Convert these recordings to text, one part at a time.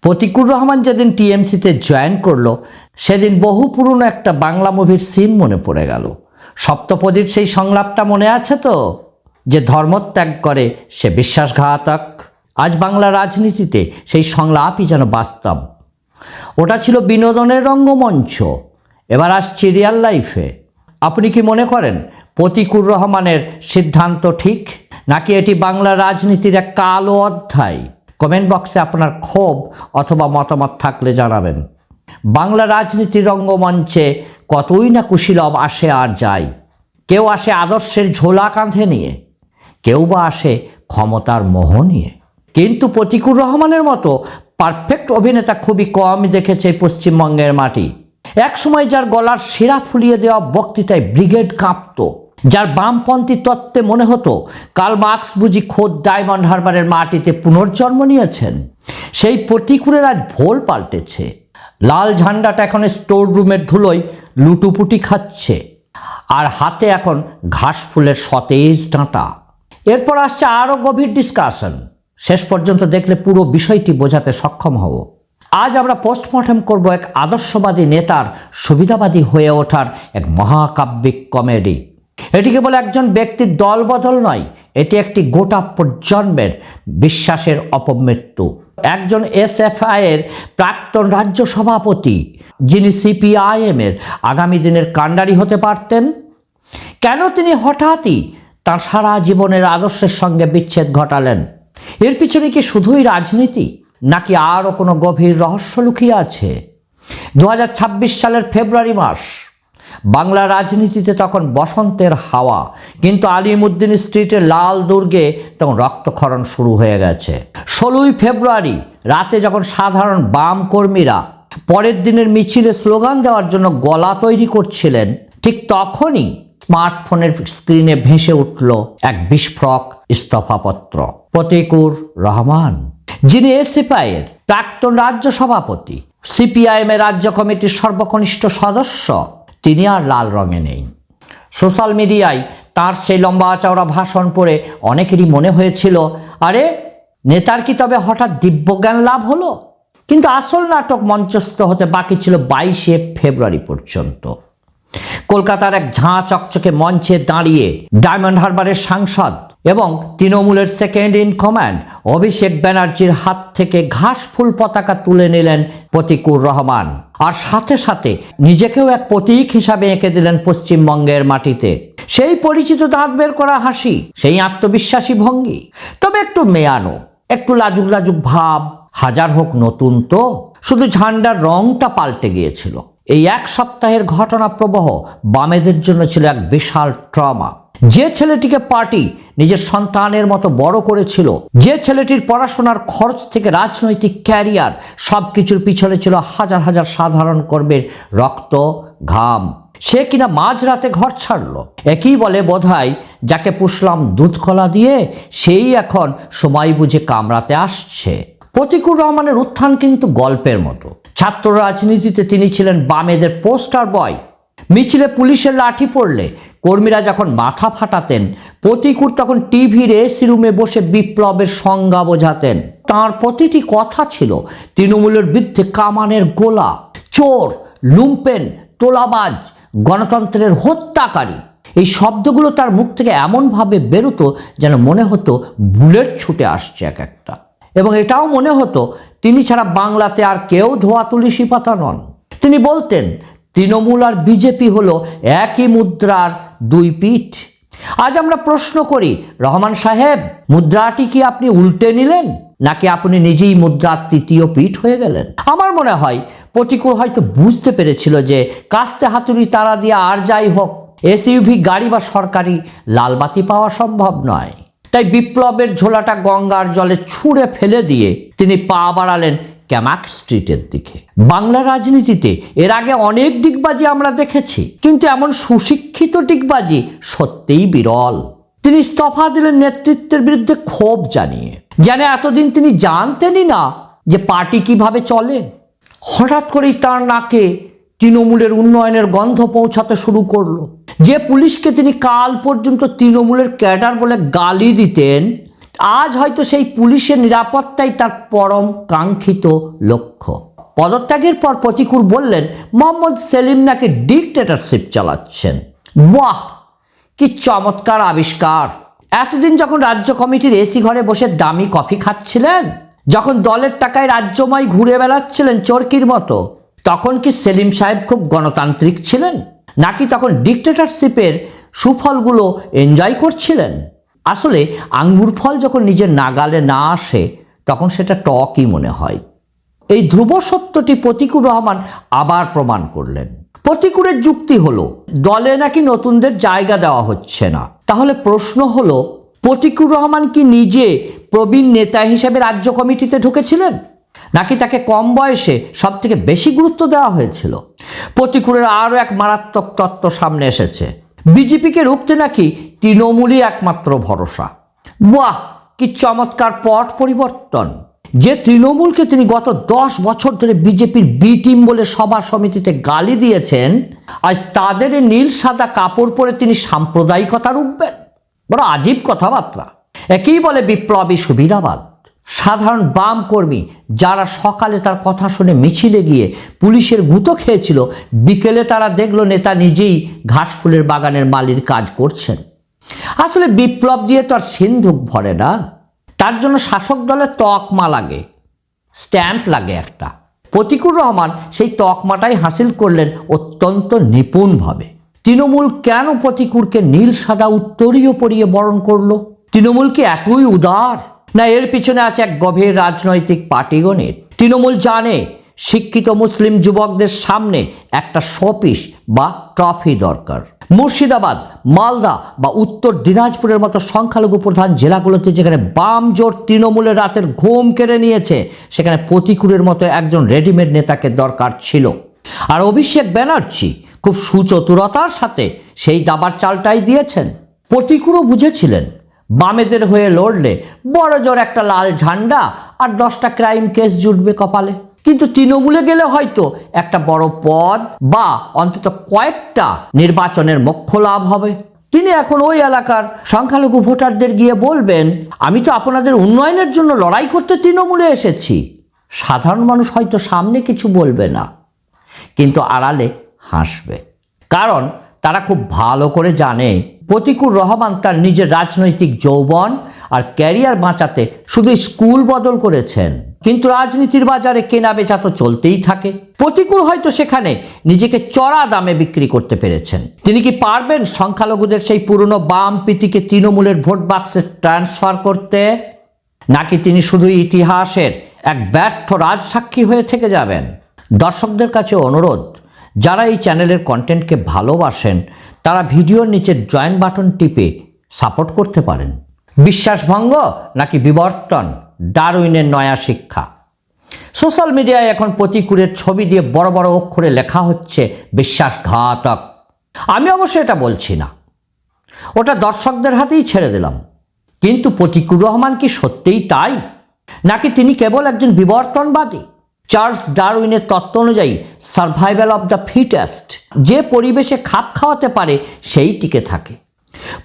প্রতিকুর রহমান যেদিন টিএমসিতে জয়েন করলো সেদিন বহু পুরনো একটা বাংলা মুভির সিন মনে পড়ে গেল। সপ্তপদীর সেই সংলাপটা মনে আছে তো, যে ধর্মত্যাগ করে সে বিশ্বাসঘাতক। আজ বাংলা রাজনীতিতে সেই সংলাপই যেন বাস্তব। ওটা ছিল বিনোদনের রঙ্গমঞ্চ, এবার আসছি রিয়াল লাইফে। আপনি কি মনে করেন প্রতিকুর রহমানের সিদ্ধান্ত ঠিক, নাকি এটি বাংলা রাজনীতির এক কালো অধ্যায়? কমেন্ট বক্সে আপনার ক্ষোভ অথবা মতামত থাকলে জানাবেন। বাংলা রাজনীতির রঙ্গমঞ্চে কতই না কুশীলব আসে আর যায়। কেউ আসে আদর্শের ঝোলা কাঁধে নিয়ে, কেউ বা আসে ক্ষমতার মোহ নিয়ে। কিন্তু প্রতিকুর রহমানের মতো পারফেক্ট অভিনেতা খুবই কম দেখেছে পশ্চিমবঙ্গের মাটি। একসময় যার গলার শিরা ফুলিয়ে দেওয়া বক্তৃতায় ব্রিগেড কাঁপত, যার বামপন্থী তত্ত্বে মনে হতো কার্ল মার্কস বুঝি খোদ ডায়মন্ড হারবারের মাটিতে পুনর্জন্ম নিয়েছেন, সেই প্রতিকুরের আজ ভোল পাল্টেছে। লাল ঝান্ডাটা এখন স্টোর রুমের ধুলোয় লুটুপুটি খাচ্ছে, আর হাতে এখন ঘাস ফুলের সতেজ ডাঁটা। এরপর আসছে আরও গভীর ডিসকাশন। শেষ পর্যন্ত দেখলে পুরো বিষয়টি বোঝাতে সক্ষম হব। আজ আমরা পোস্টমর্টেম করব এক আদর্শবাদী নেতার সুবিধাবাদী হয়ে ওঠার এক মহাকাব্যিক কমেডি। এটি কেবল একজন ব্যক্তির দলবদল নয়, এটি একটি গোটা প্রজন্মের বিশ্বাসের অপমৃত্যু। একজন এসএফআই এর প্রাক্তন রাজ্য সভাপতি, যিনি সিপিআইএমের আগামী দিনের কাণ্ডারি হতে পারতেন, কেন তিনি হঠাৎই তাঁর সারা জীবনের আদর্শের সঙ্গে বিচ্ছেদ ঘটালেন? এর পিছনে কি শুধুই রাজনীতি, নাকি আরও কোনো গভীর রহস্য লুকিয়ে আছে? 2026 সালের ফেব্রুয়ারি মাস। বাংলা রাজনীতিতে তখন বসন্তের হাওয়া, কিন্তু আলিমুদ্দিন স্ট্রিটের লাল দুর্গে তখন রক্তক্ষরণ শুরু হয়ে গেছে। 16ই ফেব্রুয়ারি রাতে যখন সাধারণ বাম কর্মীরা পরের দিনের মিছিলে স্লোগান দেওয়ার জন্য গলা তৈরি করছিলেন, ঠিক তখনই স্মার্টফোনের স্ক্রিনে ভেসে উঠল এক বিস্ফোরক ইস্তফাপত্র। প্রতিকুর রহমান, যিনি এসএফআই এর প্রাক্তন রাজ্য সভাপতি, সিপিআইএম এর রাজ্য কমিটির সর্বকনিষ্ঠ সদস্য, তিনি আর লাল রঙে নেই। সোশ্যাল মিডিয়ায় তার সেই লম্বা চওড়া ভাষণ পড়ে অনেকেরই মনে হয়েছিল, আরে নেতার কি তবে হঠাৎ দিব্যজ্ঞান লাভ হলো? কিন্তু আসল নাটক মঞ্চস্থ হতে বাকি ছিল 22শে ফেব্রুয়ারি পর্যন্ত। কলকাতার এক ঝাঁ চকচকে মঞ্চে দাঁড়িয়ে ডায়মন্ড হারবারের সাংসদ এবং তৃণমূলের সেকেন্ড ইন কমান্ড অভিষেক ব্যানার্জির হাত থেকে ঘাস ফুল পতাকা তুলে নিলেন প্রতিকুর রহমান, আর সাথে সাথে নিজেকেও এক প্রতীক হিসাবে এঁকে দিলেন পশ্চিমবঙ্গের মাটিতে। সেই পরিচিত দাঁত বের করা হাসি, সেই আত্মবিশ্বাসী ভঙ্গি, তবে একটু মেয়ানো, একটু লাজুক লাজুক ভাব। হাজার হোক নতুন তো, শুধু ঝান্ডার রংটা পাল্টে গিয়েছিল। এই এক সপ্তাহের ঘটনা প্রবাহ বামেদের জন্য ছিল এক বিশাল ট্রমা। যে ছেলেটিকে পার্টি নিজের সন্তানের মতো বড় করেছিল, যে ছেলেটির পড়াশোনার খরচ থেকে রাজনৈতিক ক্যারিয়ার সবকিছুর পিছনে ছিল হাজার হাজার সাধারণ কর্মীর রক্ত ঘাম, সে কিনা মাঝরাতে ঘর ছাড়লো। একই বলে বোধহয় যাকে পুষলাম দুধ কলা দিয়ে, সেই এখন সময় বুঝে কামড়াতে আসছে। প্রতিকুর রহমানের উত্থান কিন্তু গল্পের মতো। ছাত্র রাজনীতিতে তিনি ছিলেন বামেদের পোস্টার বয়। মিছিলে পুলিশের লাঠি পড়লে কর্মীরা যখন মাথা ফাটাতেন, প্রতিকুর তখন টিভির এসি রুমে বসে বিপ্লবের সংজ্ঞা বোঝাতেন। তাঁর প্রতিটি কথা ছিল তৃণমূলের বিরুদ্ধে কামানের গোলা, চোর, লুম্পেন, তোলাবাজ, গণতন্ত্রের হত্যাকারী। এই শব্দগুলো তার মুখ থেকে এমনভাবে বেরোতো যেন মনে হতো বুলেট ছুটে আসছে এক একটা, এবং এটাও মনে হতো তিনি ছাড়া বাংলাতে আর কেউ ধোয়া তুলসী পাতা নন। তিনি বলতেন, তৃণমূল আর বিজেপি হলো একই মুদ্রার দুই পিঠ। আজ আমরা প্রশ্ন করি, রহমান সাহেব, মুদ্রাটি কি আপনি উল্টে নিলেন, নাকি আপনি নিজেই মুদ্রার তৃতীয় পিঠ হয়ে গেলেন? আমার মনে হয় প্রতিকুর হয়তো বুঝতে পেরেছিল যে কাস্তে হাতুড়ি তারা দিয়ে আর যাই হোক এসইউভি গাড়ি বা সরকারি লালবাতি পাওয়া সম্ভব নয়। তাই বিপ্লবের ঝোলাটা গঙ্গার জলে ছুঁড়ে ফেলে দিয়ে তিনি পা বাড়ালেন ক্যামাক স্ট্রিটের দিকে। বাংলা রাজনীতিতে এর আগে অনেক ডিগবাজি আমরা দেখেছি, কিন্তু এমন সুশিক্ষিত ডিগবাজি সত্যিই বিরল। তিনি ইস্তফা দিলেন নেতৃত্বের বিরুদ্ধে ক্ষোভ জানিয়ে, যেন এতদিন তিনি জানতেনই না যে পার্টি কিভাবে চলে। হঠাৎ করেই তার নাকে তৃণমূলের উন্নয়নের গন্ধ পৌঁছাতে শুরু করলো। যে পুলিশকে তিনি কাল পর্যন্ত তৃণমূলের ক্যাডার বলে গালি দিতেন, আজ হয়তো সেই পুলিশের নিরাপত্তাই তার পরম কাঙ্ক্ষিত লক্ষ্য। পদত্যাগের পর প্রতিকুর বললেন মোহাম্মদ সেলিম নাকি ডিক্টেটরশিপ চালাচ্ছেন। বাহ, কি চমৎকার আবিষ্কার! এতদিন যখন রাজ্য কমিটির এসি ঘরে বসে দামি কফি খাচ্ছিলেন, যখন দলের টাকায় রাজ্যময় ঘুরে বেড়াচ্ছিলেন চরকির মতো, তখন কি সেলিম সাহেব খুব গণতান্ত্রিক ছিলেন, নাকি তখন ডিক্টেটরশিপের সুফলগুলো এনজয় করছিলেন? আসলে আঙ্গুর ফল যখন নিজের নাগালে না আসে তখন সেটা টকই মনে হয়। এই ধ্রুব সত্যটি প্রতিকুর রহমান আবার প্রমাণ করলেন। প্রতিকুরের যুক্তি হলো দলে নাকি নতুনদের জায়গা দেওয়া হচ্ছে না। তাহলে প্রশ্ন হলো, প্রতিকুর রহমান কি নিজে প্রবীণ নেতা হিসেবে রাজ্য কমিটিতে ঢুকেছিলেন, নাকি তাকে কম বয়সে সব থেকে বেশি গুরুত্ব দেওয়া হয়েছিল? প্রতিকুরের আরও এক মারাত্মক তত্ত্ব সামনে এসেছে। বিজেপিকে রুখতে নাকি তৃণমূলই একমাত্র ভরসা। বাহ, কি চমৎকার পট পরিবর্তন! যে তৃণমূলকে তিনি গত 10 বছর ধরে বিজেপির বি টিম বলে সভা সমিতিতে গালি দিয়েছেন, আজ তাদের নীল সাদা কাপড় পরে তিনি সাম্প্রদায়িকতা রুখবেন। বড় আজীব কথাবার্তা। একেই বলে বিপ্লবী সুবিধাবাদ। সাধারণ বাম কর্মী যারা সকালে তার কথা শুনে মিছিলে গিয়ে পুলিশের গুঁতো খেয়েছিল, বিকেলে তারা দেখলো নেতা নিজেই ঘাসফুলের বাগানের মালির কাজ করছেন। আসলে বিপ্লব দিয়ে তো আর সিন্ধুক ভরে না, তার জন্য শাসক দলের তকমা লাগে, স্ট্যাম্প লাগে একটা। প্রতিকুর রহমান সেই তকমাটাই হাসিল করলেন অত্যন্ত নিপুণভাবে। তৃণমূল কেন প্রতিকুরকে নীল সাদা উত্তরীয় পরিয়ে বরণ করলো? তৃণমূল কি এতই উদার, না এর পিছনে আছে এক গভীর রাজনৈতিক পাটিগণিত? তৃণমূল জানে শিক্ষিত মুসলিম যুবকদের সামনে একটা শোপিস বা ট্রফি দরকার। মুর্শিদাবাদ, মালদা বা উত্তর দিনাজপুরের মতো সংখ্যালঘু প্রধান জেলাগুলোতে যেখানে বাম জোট তৃণমূলের রাতের ঘুম কেড়ে নিয়েছে, সেখানে প্রতিকুরের মতো একজন রেডিমেড নেতাকে দরকার ছিল। আর অভিষেক ব্যানার্জি খুব সুচতুরতার সাথে সেই দাবার চালটাই দিয়েছেন। প্রতিকুরও বুঝেছিলেন বামেদের হয়ে লড়লে বড় জোর একটা লাল ঝান্ডা আর 10টা ক্রাইম কেস জুটবে কপালে, কিন্তু তৃণমূলে গেলে হয়তো একটা বড় পদ বা অন্তত কয়েকটা নির্বাচনের মোক্ষ লাভ হবে। তিনি এখন ওই এলাকার সংখ্যালঘু ভোটারদের গিয়ে বলবেন, আমি তো আপনাদের উন্নয়নের জন্য লড়াই করতে তৃণমূলে এসেছি। সাধারণ মানুষ হয়তো সামনে কিছু বলবে না, কিন্তু আড়ালে হাসবে, কারণ তারা খুব ভালো করে জানে প্রতিকুর রহমান তার নিজের রাজনৈতিক যৌবন আর ক্যারিয়ার বাঁচাতে শুধু স্কুল বদল করেছেন, কিন্তু রাজনীতির বাজারে কেনা বেচা তো চলতেই থাকে। প্রতিকুর হয়তো সেখানে নিজেকে চড়া দামে বিক্রি করতে পেরেছেন। তিনি কি পারবেন সংখ্যালঘুদের সেই পুরনো বাম প্রীতিকে তৃণমূলের ভোট বাক্সে ট্রান্সফার করতে, নাকি তিনি শুধু ইতিহাসের এক ব্যর্থ রাজসাক্ষী হয়ে থেকে যাবেন? দর্শকদের কাছে অনুরোধ, যারা এই চ্যানেলের কন্টেন্টকে ভালোবাসেন তারা ভিডিওর নিচে জয়েন বাটন টিপে সাপোর্ট করতে পারেন। বিশ্বাসভঙ্গ নাকি বিবর্তন, ডারউইনের নয়া শিক্ষা। সোশ্যাল মিডিয়ায় এখন প্রতিকুরের ছবি দিয়ে বড় বড় অক্ষরে লেখা হচ্ছে বিশ্বাসঘাতক। আমি অবশ্য এটা বলছি না, ওটা দর্শকদের হাতেই ছেড়ে দিলাম। কিন্তু প্রতিকুর রহমান কি সত্যিই তাই, নাকি তিনি কেবল একজন বিবর্তনবাদী? চার্লস ডারউইনের তত্ত্ব অনুযায়ী সার্ভাইভাল অব দ্য ফিটেস্ট, যে পরিবেশে খাপ খাওয়াতে পারে সেই টিকে থাকে।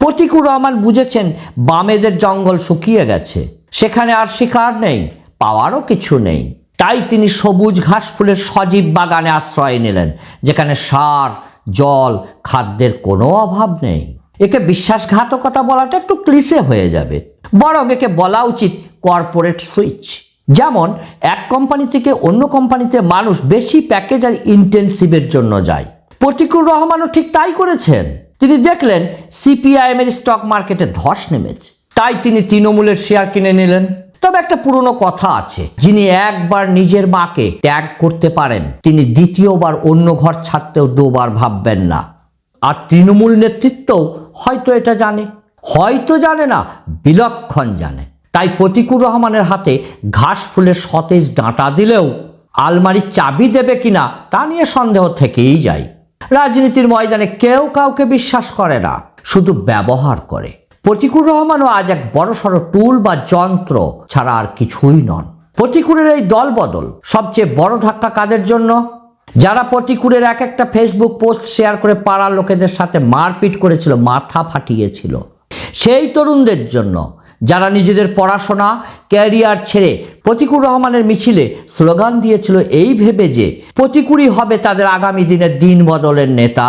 প্রতিকুর রহমান বুঝেছেন বামেদের জঙ্গল শুকিয়ে গেছে, সেখানে আর শিকার নেই, পাওয়ারও কিছু নেই। তাই তিনি সবুজ ঘাস ফুলের সজীব বাগানে আশ্রয় নিলেন, যেখানে সার, জল, খাদ্যের কোনো অভাব নেই। একে বিশ্বাসঘাতকতা বলাটা একটু ক্লিশে হয়ে যাবে, বরং একে বলা উচিত কর্পোরেট সুইচ। যেমন এক কোম্পানি থেকে অন্য কোম্পানিতে মানুষ বেশি প্যাকেজ আর ইন্টেন্সিভের জন্য যায়। প্রতিকুর রহমানও ঠিক তাই করেছেন। তিনি দেখলেন সিপিআইএম এর স্টক মার্কেটে ধস নেমেছে, তাই তিনি তৃণমূলের শেয়ার কিনে নিলেন। তবে একটা পুরনো কথা আছে, যিনি একবার নিজের মাকে ত্যাগ করতে পারেন তিনি দ্বিতীয়বার অন্য ঘর ছাড়তেও দুবার ভাববেন না। আর তৃণমূল নেতৃত্বও হয়তো এটা জানে, হয়তো জানে না, বিলক্ষণ জানে। তাই প্রতিকুর রহমানের হাতে ঘাস ফুলের সতেজ ডাঁটা দিলেও আলমারির চাবি দেবে কিনা তা নিয়ে সন্দেহ থেকেই যায়। রাজনীতির ময়দানে কেউ কাউকে বিশ্বাস করে না, শুধু ব্যবহার করে। প্রতিকুর রহমানও আজ এক বড়সড় টুল বা যন্ত্র ছাড়া আর কিছুই নন। প্রতিকুরের এই দল বদল সবচেয়ে বড় ধাক্কা কাদের জন্য? যারা প্রতিকুরের এক একটা ফেসবুক পোস্ট শেয়ার করে পাড়ার লোকেদের সাথে মারপিট করেছিল, মাথা ফাটিয়েছিল, সেই তরুণদের জন্য যারা নিজেদের পড়াশোনা ক্যারিয়ার ছেড়ে প্রতিকুর রহমানের মিছিলে স্লোগান দিয়েছিল এই ভেবে যে প্রতিকুরই হবে তাদের আগামী দিনের দিন বদলের নেতা,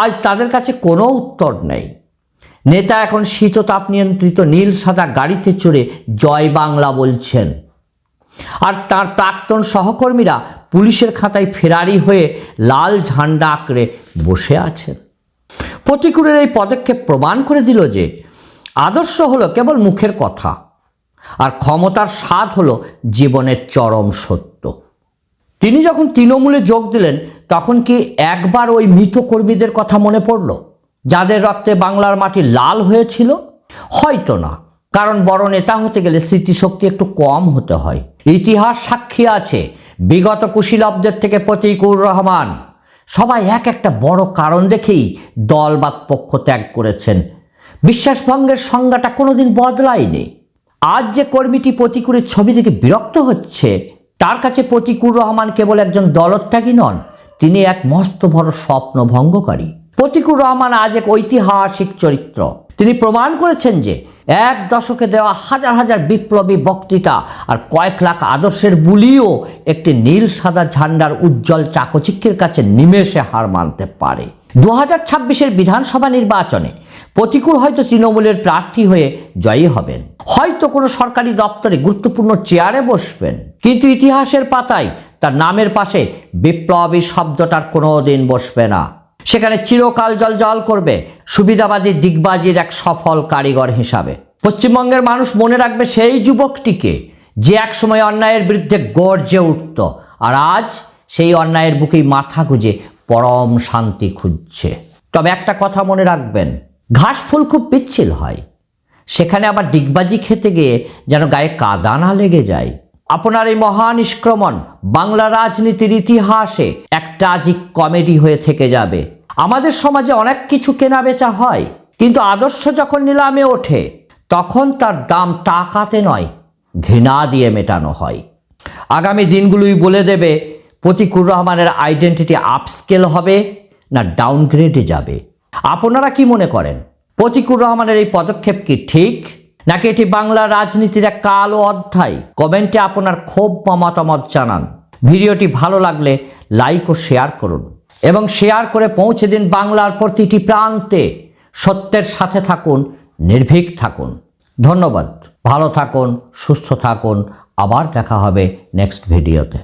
আজ তাদের কাছে কোনো উত্তর নেই। নেতা এখন শীততাপ নিয়ন্ত্রিত নীল সাদা গাড়িতে চড়ে জয় বাংলা বলছেন, আর তার প্রাক্তন সহকর্মীরা পুলিশের খাতায় ফেরারি হয়ে লাল ঝান্ডা আঁকড়ে বসে আছেন। প্রতিকুরের এই পদক্ষেপ প্রমাণ করে দিল যে আদর্শ হলো কেবল মুখের কথা, আর ক্ষমতার স্বাদ হলো জীবনের চরম সত্য। তিনি যখন তৃণমূলে যোগ দিলেন তখন কি একবার ওই মৃত কর্মীদের কথা মনে পড়ল, যাদের রক্তে বাংলার মাটি লাল হয়েছিল? হয়তো না, কারণ বড় নেতা হতে গেলে স্মৃতিশক্তি একটু কম হতে হয়। ইতিহাস সাক্ষী আছে, বিগত কুশীলবদের থেকে প্রতিকুর রহমান সবাই এক একটা বড় কারণ দেখেই দল বা পক্ষ ত্যাগ করেছেন। বিশ্বাসভঙ্গের সংজ্ঞাটা কোনোদিন বদলায়নি। আজ যে কর্মীটি প্রতিকুরের ছবি থেকে বিরক্ত হচ্ছে, তার কাছে প্রতিকুর রহমান কেবল একজন দলত্যাগী নন, তিনি এক মস্ত বড় স্বপ্ন ভঙ্গকারী। প্রতিকুর রহমান আজ এক ঐতিহাসিক চরিত্র। তিনি প্রমাণ করেছেন যে এক দশকে দেওয়া হাজার হাজার বিপ্লবী বক্তৃতা আর কয়েক লাখ আদর্শের বুলিও একটি নীল সাদা ঝান্ডার উজ্জ্বল চাকচিক্যের কাছে নিমেষে হার মানতে পারে। 2026-এর বিধানসভা নির্বাচনে প্রতিকুর হয়তো তৃণমূলের প্রার্থী হয়ে জয়ী হবেন, হয়তো কোনো সরকারি দপ্তরে গুরুত্বপূর্ণ চেয়ারে বসবেন, কিন্তু ইতিহাসের পাতায় তার নামের পাশে বিপ্লবী শব্দটার কোনো দিন বসবে না। সেখানে চিরকাল জলজল করবে সুবিধাবাদী ডিগবাজির এক সফল কারিগর হিসাবে। পশ্চিমবঙ্গের মানুষ মনে রাখবে সেই যুবকটিকে যে একসময় অন্যায়ের বিরুদ্ধে গর্জে উঠত, আর আজ সেই অন্যায়ের বুকেই মাথা গুঁজে পরম শান্তি খুঁজছে। তবে একটা কথা মনে রাখবেন, ঘাস ফুল খুব পিচ্ছিল হয়, সেখানে আবার ডিগবাজি খেতে গিয়ে যেন গায়ে কাদা না লেগে যায়। আপনার এই মহান নিষ্ক্রমণ বাংলা রাজনীতির ইতিহাসে এক ট্র্যাজিক কমেডি হয়ে থেকে যাবে। আমাদের সমাজে অনেক কিছু কেনা বেচা হয়, কিন্তু আদর্শ যখন নিলামে ওঠে তখন তার দাম টাকাতে নয়, ঘৃণা দিয়ে মেটানো হয়। আগামী দিনগুলোই বলে দেবে প্রতিকুর রহমানের আইডেন্টিটি আপস্কেল হবে না ডাউনগ্রেডে যাবে। আপনারা কি মনে করেন, প্রতিকুর রহমানের এই পদক্ষেপ কি ঠিক, নাকি এটি বাংলা রাজনীতির এক কালো অধ্যায়? কমেন্টে আপনার ক্ষোভ বা মতামত জানান। ভিডিওটি ভালো লাগলে লাইক ও শেয়ার করুন, এবং শেয়ার করে পৌঁছে দিন বাংলার প্রতিটি প্রান্তে। সত্যের সাথে থাকুন, নির্ভীক থাকুন। ধন্যবাদ। ভালো থাকুন, সুস্থ থাকুন। আবার দেখা হবে নেক্সট ভিডিওতে।